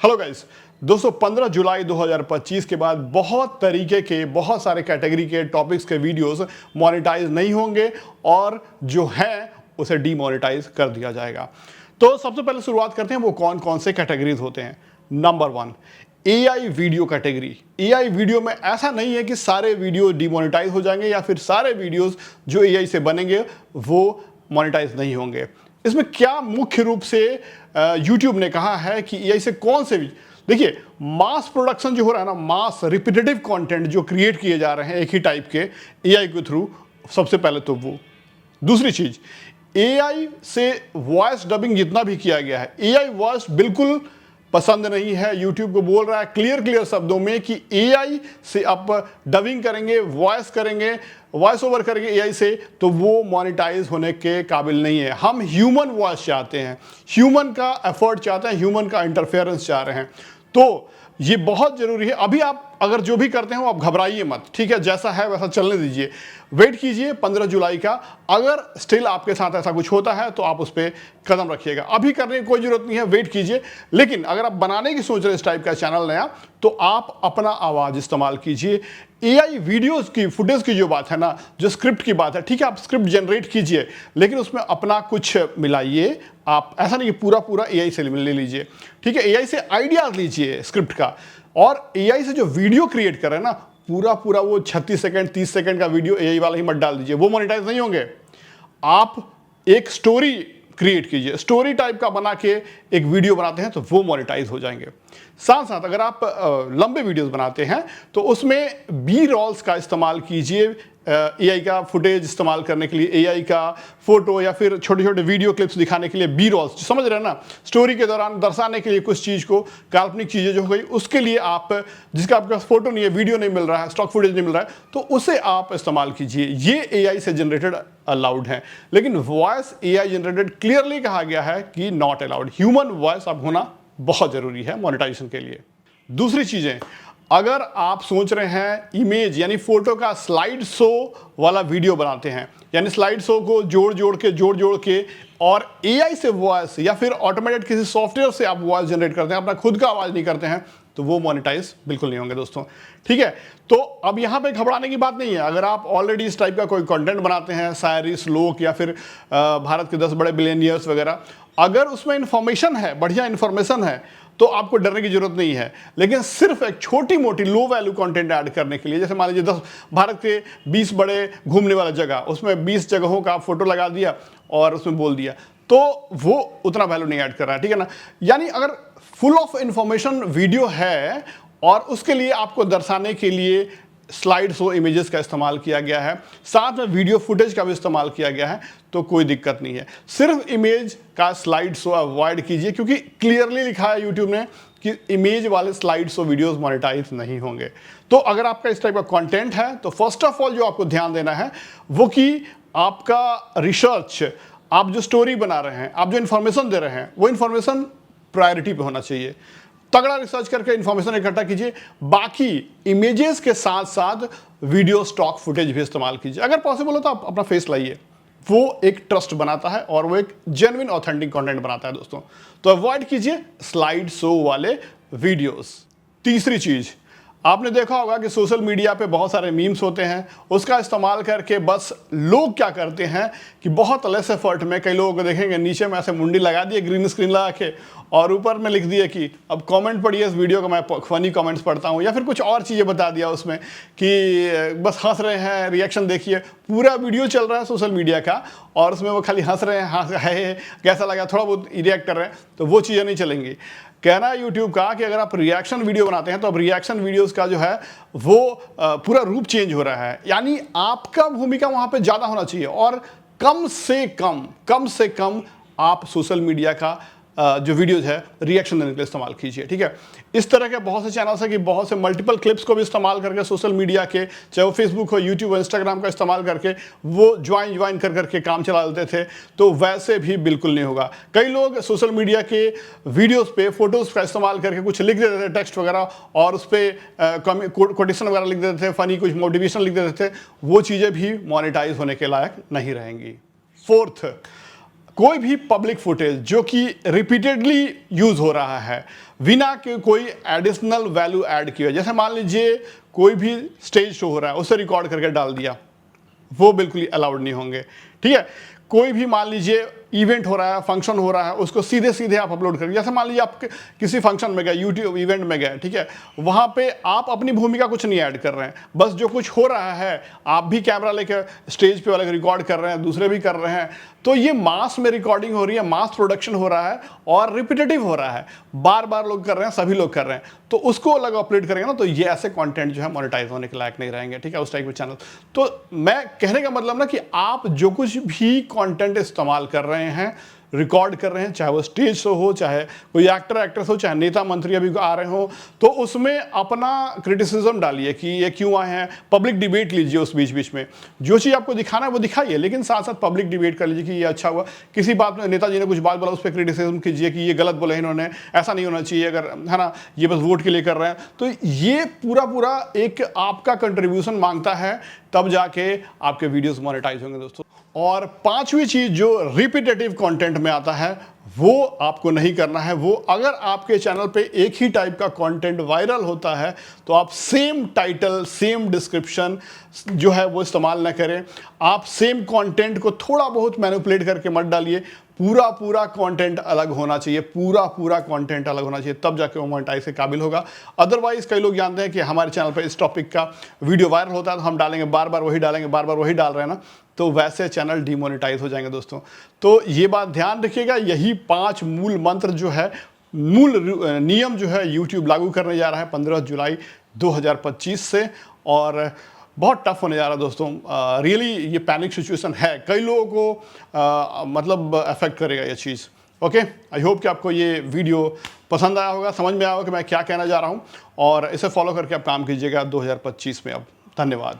Hello guys दोस्तों, 15 जुलाई 2025 के बाद बहुत तरीके के बहुत सारे कैटेगरी के टॉपिक्स के वीडियोस मोनेटाइज नहीं होंगे और जो है उसे डीमोनेटाइज कर दिया जाएगा। तो सबसे पहले शुरुआत करते हैं वो कौन कौन से कैटेगरीज होते हैं। Number 1, AI video category. AI video में ऐसा नहीं है कि सारे वीडियो डीमोनेटाइज हो जाएंगे या फिर सारे वीडियोस जो एआई से बनेंगे वो मोनेटाइज नहीं होंगे। इसमें क्या मुख्य रूप से YouTube ने कहा है कि एआई से कौन से भी, देखिए मास प्रोडक्शन जो हो रहा है ना, मास रिपीटेटिव कंटेंट जो क्रिएट किए जा रहे हैं एक ही टाइप के एआई के थ्रू, सबसे पहले तो वो। दूसरी चीज, एआई से वॉइस डबिंग जितना भी किया गया है, एआई वॉइस बिल्कुल पसंद नहीं है। YouTube को बोल रहा है क्लियर शब्दों में कि एआई से आप डबिंग करेंगे, वॉइस करेंगे, वॉइस ओवर करेंगे एआई से, तो वो मोनेटाइज होने के काबिल नहीं है। हम ह्यूमन वॉइस चाहते हैं, ह्यूमन का एफर्ट चाहते हैं, ह्यूमन का इंटरफेरेंस चाह रहे हैं। तो ये बहुत जरूरी है। अभी आप अगर जो भी करते हो आप घबराइए मत, ठीक है, जैसा है वैसा चलने दीजिए, वेट कीजिए 15 जुलाई का। अगर स्टिल आपके साथ ऐसा कुछ होता है तो आप उस पर कदम रखिएगा। अभी करने की कोई जरूरत नहीं है, वेट कीजिए। लेकिन अगर आप बनाने की सोच रहे हैं इस टाइप का चैनल नया, तो आप अपना आवाज इस्तेमाल कीजिए। एआई वीडियोस की फुटेज की जो बात है ना, जो स्क्रिप्ट की बात है, ठीक है, आप स्क्रिप्ट जनरेट कीजिए लेकिन उसमें अपना कुछ मिलाइए। आप ऐसा नहीं कि पूरा एआई से ले लीजिए, ठीक है, एआई से आइडियाज लीजिए स्क्रिप्ट का, और एआई से जो वीडियो क्रिएट कर रहे हैं ना, पूरा वो 36 सेकंड 30 सेकंड का वीडियो एआई वाला ही मत डाल दीजिए, वो मोनेटाइज नहीं होंगे। आप एक स्टोरी क्रिएट कीजिए, स्टोरी टाइप का बना के एक वीडियो बनाते हैं तो वो मोनेटाइज हो जाएंगे। साथ साथ अगर आप लंबे वीडियोस बनाते हैं तो उसमें बी रोल्स का इस्तेमाल कीजिए, एआई का फुटेज इस्तेमाल करने के लिए, एआई का फोटो या फिर छोटे छोटे वीडियो क्लिप्स दिखाने के लिए बी रोल्स, समझ रहे हैं ना, स्टोरी के दौरान दर्शाने के लिए कुछ चीज़ को, काल्पनिक चीज़ें जो हो गई उसके लिए आप, जिसका आपके पास फोटो नहीं है, वीडियो नहीं मिल रहा है, स्टॉक फुटेज नहीं मिल रहा है, तो उसे आप इस्तेमाल कीजिए। ये एआई से जनरेटेड अलाउड है, लेकिन वॉइस एआई जनरेटेड क्लियरली कहा गया है कि नॉट अलाउड। ह्यूमन वॉइस अब होना बहुत जरूरी है मोनेटाइजेशन के लिए। दूसरी चीजें, अगर आप सोच रहे हैं इमेज यानी फोटो का स्लाइड शो वाला वीडियो बनाते हैं, यानी स्लाइड शो को जोड़ के और एआई से वॉइस या फिर ऑटोमेटेड किसी सॉफ्टवेयर से आप वॉइस जनरेट करते हैं, अपना खुद का आवाज नहीं करते हैं, तो वो मोनेटाइज बिल्कुल नहीं होंगे दोस्तों, ठीक है। तो अब यहां पे घबराने की बात नहीं है। अगर आप ऑलरेडी इस टाइप का कोई कंटेंट बनाते हैं, शायरी, श्लोक या फिर भारत के 10 बड़े बिलियनियर्स वगैरह, अगर उसमें इंफॉर्मेशन है, बढ़िया इंफॉर्मेशन है, तो आपको डरने की जरूरत नहीं है। लेकिन सिर्फ एक छोटी मोटी लो वैल्यू कंटेंट ऐड करने के लिए, जैसे मान लीजिए 10 भारत के 20 बड़े घूमने वाला जगह, उसमें 20 जगहों का फोटो लगा दिया और उसमें बोल दिया, तो वो उतना वैल्यू नहीं ऐड कर रहा है, ठीक है ना। यानी अगर फुल ऑफ इंफॉर्मेशन वीडियो है और उसके लिए आपको दर्शाने के लिए स्लाइड शो इमेजेस का इस्तेमाल किया गया है, साथ में वीडियो फुटेज का भी इस्तेमाल किया गया है, तो कोई दिक्कत नहीं है। सिर्फ इमेज का स्लाइड शो अवॉइड कीजिए, क्योंकि क्लियरली लिखा है यूट्यूब ने कि इमेज वाले स्लाइड शो वीडियोस मोनेटाइज नहीं होंगे। तो अगर आपका इस टाइप का कंटेंट है तो फर्स्ट ऑफ ऑल जो आपको ध्यान देना है वो कि आपका रिसर्च, आप जो स्टोरी बना रहे हैं, आप जो इंफॉर्मेशन दे रहे हैं, वो इंफॉर्मेशन प्रायोरिटी पे होना चाहिए। तगड़ा रिसर्च करके इंफॉर्मेशन इकट्ठा कीजिए, बाकी इमेजेस के साथ साथ वीडियो स्टॉक फुटेज भी इस्तेमाल कीजिए। अगर पॉसिबल हो तो आप अपना फेस लाइए, वो एक ट्रस्ट बनाता है और वो एक जेन्युइन ऑथेंटिक कंटेंट बनाता है दोस्तों। तो अवॉइड कीजिए स्लाइड शो वाले वीडियोस। तीसरी चीज, आपने देखा होगा कि सोशल मीडिया पे बहुत सारे मीम्स होते हैं, उसका इस्तेमाल करके बस लोग क्या करते हैं कि बहुत लेस एफर्ट में, कई लोगों को देखेंगे नीचे में ऐसे मुंडी लगा दिए ग्रीन स्क्रीन लगा के और ऊपर में लिख दिए कि अब कमेंट पढ़िए इस वीडियो का, मैं फनी कमेंट्स पढ़ता हूँ, या फिर कुछ और चीज़ें बता दिया उसमें कि बस हंस रहे हैं, रिएक्शन देखिए। पूरा वीडियो चल रहा है सोशल मीडिया का और उसमें वो खाली हंस रहे हैं, है कैसा लगा, थोड़ा बहुत रिएक्ट कर रहे हैं, तो वो चीज़ें नहीं चलेंगी। कहना है यूट्यूब का कि अगर आप रिएक्शन वीडियो बनाते हैं तो अब रिएक्शन वीडियोस का जो है वो पूरा रूप चेंज हो रहा है, यानी आपका भूमिका वहां पे ज्यादा होना चाहिए और कम से कम आप सोशल मीडिया का जो वीडियोज है रिएक्शन देने के लिए इस्तेमाल कीजिए, ठीक है। इस तरह के बहुत से चैनल्स हैं कि बहुत से मल्टीपल क्लिप्स को भी इस्तेमाल करके सोशल मीडिया के, चाहे वो फेसबुक हो, यूट्यूब हो, इंस्टाग्राम का इस्तेमाल करके वो ज्वाइन करके काम चला लेते थे, तो वैसे भी बिल्कुल नहीं होगा। कई लोग सोशल मीडिया के वीडियोस पे फोटोज का इस्तेमाल करके कुछ लिख देते थे, टेक्स्ट वगैरह, और उस पर कोटेशन वगैरह लिख देते थे, फनी कुछ मोटिवेशन लिख देते थे, वो चीज़ें भी मोनेटाइज होने के लायक नहीं रहेंगी। फोर्थ, कोई भी पब्लिक फुटेज जो कि रिपीटेडली यूज हो रहा है बिना कि कोई एडिशनल वैल्यू ऐड किया, जैसे मान लीजिए कोई भी स्टेज शो हो रहा है उसे रिकॉर्ड करके डाल दिया, वो बिल्कुल ही अलाउड नहीं होंगे। ठीक है, कोई भी मान लीजिए इवेंट हो रहा है, फंक्शन हो रहा है, उसको सीधे सीधे आप अपलोड करेंगे। जैसे मान लीजिए आप किसी फंक्शन में गए, यूट्यूब इवेंट में गए, ठीक है, वहां पे आप अपनी भूमिका कुछ नहीं ऐड कर रहे हैं, बस जो कुछ हो रहा है आप भी कैमरा लेकर स्टेज पे वाले रिकॉर्ड कर रहे हैं, दूसरे भी कर रहे हैं, तो ये मास में रिकॉर्डिंग हो रही है, मास प्रोडक्शन हो रहा है और रिपीटेटिव हो रहा है, बार बार लोग कर रहे हैं, सभी लोग कर रहे हैं, तो उसको अलग अपलोड करेंगे ना, तो ये ऐसे कंटेंट जो है मोनेटाइज होने के लायक नहीं रहेंगे। ठीक है, उस टाइप के चैनल। तो मैं कहने का मतलब ना कि आप जो कुछ भी कंटेंट इस्तेमाल कर रहे हैं, रिकॉर्ड कर रहे हैं, चाहे वो स्टेज शो हो, चाहे कोई एक्टर एक्ट्रेस हो, चाहे नेता मंत्री अभी आ रहे हो, तो उसमें अपना क्रिटिसिज्म डालिए कि ये क्यों आए हैं, पब्लिक डिबेट लीजिए उस बीच बीच में, जो चीज़ आपको दिखाना है वो दिखाइए, लेकिन साथ साथ पब्लिक डिबेट कर लीजिए कि ये अच्छा हुआ, किसी बात में नेताजी ने कुछ बात बोला उस पर क्रिटिसिज्म कीजिए कि ये गलत बोला इन्होंने, ऐसा नहीं होना चाहिए, अगर है ना ये बस वोट के लिए कर रहे हैं। तो ये पूरा एक आपका कंट्रीब्यूशन मांगता है, तब जाके आपके वीडियोस मोनेटाइज होंगे दोस्तों। और पांचवी चीज जो रिपीटेटिव कंटेंट में आता है वो आपको नहीं करना है। वो अगर आपके चैनल पे एक ही टाइप का कंटेंट वायरल होता है तो आप सेम टाइटल, सेम डिस्क्रिप्शन जो है वो इस्तेमाल ना करें। आप सेम कंटेंट को थोड़ा बहुत मैनिपुलेट करके मत डालिए, पूरा कंटेंट अलग होना चाहिए, पूरा कंटेंट अलग होना चाहिए, तब जाके वो मोनेटाइज के काबिल होगा। अदरवाइज कई लोग जानते हैं कि हमारे चैनल पे इस टॉपिक का वीडियो वायरल होता है तो हम डालेंगे, बार बार वही डालेंगे, बार बार वही डाल रहे हैं ना, तो वैसे चैनल डिमोनेटाइज हो जाएंगे दोस्तों। तो ये बात ध्यान रखिएगा, यही 5 मूल मंत्र जो है, मूल नियम जो है यूट्यूब लागू करने जा रहा है 15 जुलाई 2025 से, और बहुत टफ होने जा रहा है दोस्तों। रियली ये पैनिक सिचुएशन है, कई लोगों को मतलब अफेक्ट करेगा ये चीज़। ओके, आई होप कि आपको ये वीडियो पसंद आया होगा, समझ में आया होगा कि मैं क्या कहना जा रहा हूँ, और इसे फॉलो करके आप काम कीजिएगा 2025 में। अब धन्यवाद।